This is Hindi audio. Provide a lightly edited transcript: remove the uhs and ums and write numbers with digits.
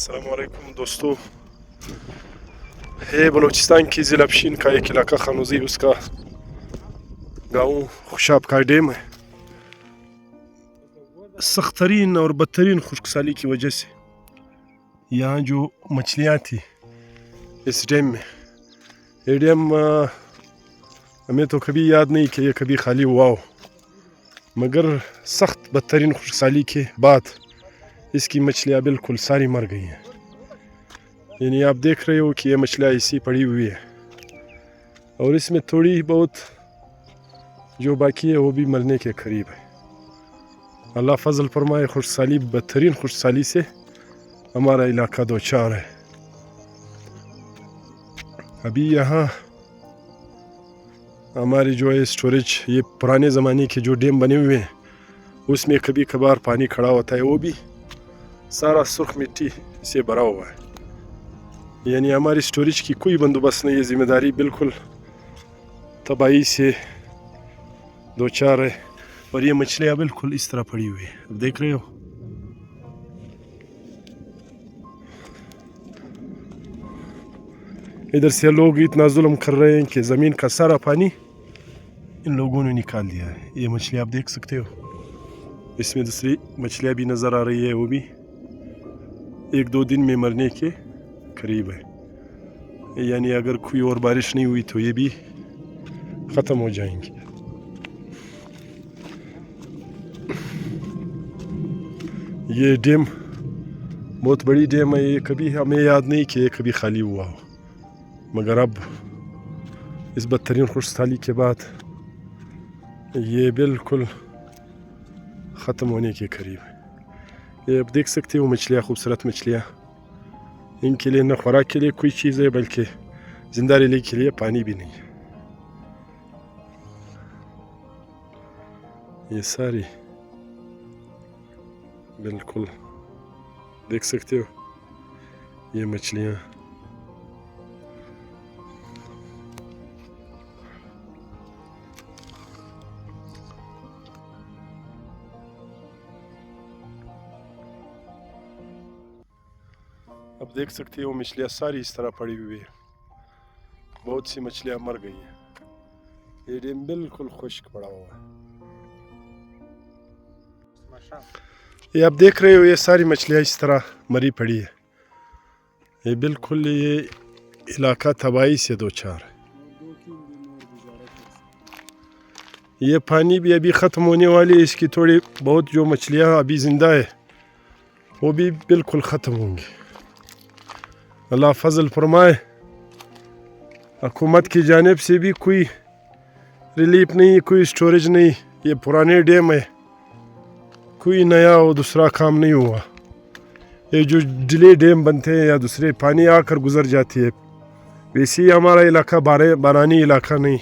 अस्सलामुअलैकुम दोस्तों। है बलूचिस्तान की ज़िला पशीन का एक इलाका खानोज़ी, उसका गाँव खुशाब का डैम है। सख्त तरीन और बदतरीन खुश्कसाली की वजह से यहाँ जो मछलियाँ थी इस डैम में, ये डैम हमें तो कभी याद नहीं कि ये कभी खाली हुआ हो, मगर सख्त बदतरीन खुश्कसाली के बाद इसकी मछलियाँ बिल्कुल सारी मर गई हैं। यानी आप देख रहे हो कि ये मछलियाँ ऐसी पड़ी हुई है और इसमें थोड़ी बहुत जो बाकी है वो भी मरने के करीब है। अल्लाह फजल फरमाए, खुशहाली बदतरीन खुशहाली से हमारा इलाका दो चार है। अभी यहाँ हमारे जो है स्टोरेज, ये पुराने ज़माने के जो डैम बने हुए हैं उसमें कभी कभार पानी खड़ा होता है, वो भी सारा सुर्ख मिट्टी से भरा हुआ है। यानी हमारी स्टोरेज की कोई बंदोबस्त नहीं है, ज़िम्मेदारी बिल्कुल तबाही से दो चार है। और ये मछलियाँ बिल्कुल इस तरह पड़ी हुई है, अब देख रहे हो। इधर से लोग इतना जुल्म कर रहे हैं कि ज़मीन का सारा पानी इन लोगों ने निकाल दिया है। ये मछलियाँ आप देख सकते हो, इसमें दूसरी मछलियाँ भी नज़र आ रही है, वो भी एक दो दिन में मरने के करीब है। यानी अगर कोई और बारिश नहीं हुई तो ये भी ख़त्म हो जाएंगी। ये डैम बहुत बड़ी डैम है, ये कभी हमें याद नहीं कि ये कभी खाली हुआ हो, मगर अब इस बदतरीन खुशहाली के बाद ये बिल्कुल ख़त्म होने के करीब है। ये आप देख सकते हो मछलियाँ, खूबसूरत मछलियाँ। इनके लिए न खुराक के लिए कोई चीज़ है, बल्कि ज़िंदा रहने के लिए पानी भी नहीं है। ये सारी बिल्कुल देख सकते हो ये मछलियाँ। अब देख सकते हो मछलियाँ सारी इस तरह पड़ी हुई है, बहुत सी मछलियाँ मर गई हैं। ये डैम बिल्कुल खुश्क पड़ा हुआ है। ये आप देख रहे हो, ये सारी मछलियाँ इस तरह मरी पड़ी है। ये बिल्कुल ये इलाका तबाही से दो चार है। ये पानी भी अभी ख़त्म होने वाली है, इसकी थोड़ी बहुत जो मछलियाँ अभी ज़िंदा है वो भी बिल्कुल ख़त्म होंगी। अल्लाह फजल फरमाए, हुकूमत की जानिब से भी कोई रिलीफ नहीं, कोई स्टोरेज नहीं। ये पुराने डैम है, कोई नया और दूसरा काम नहीं हुआ। ये जो डिले डैम बनते हैं या दूसरे पानी आकर गुजर जाती है, वैसे ही हमारा इलाका बारानी इलाका नहीं।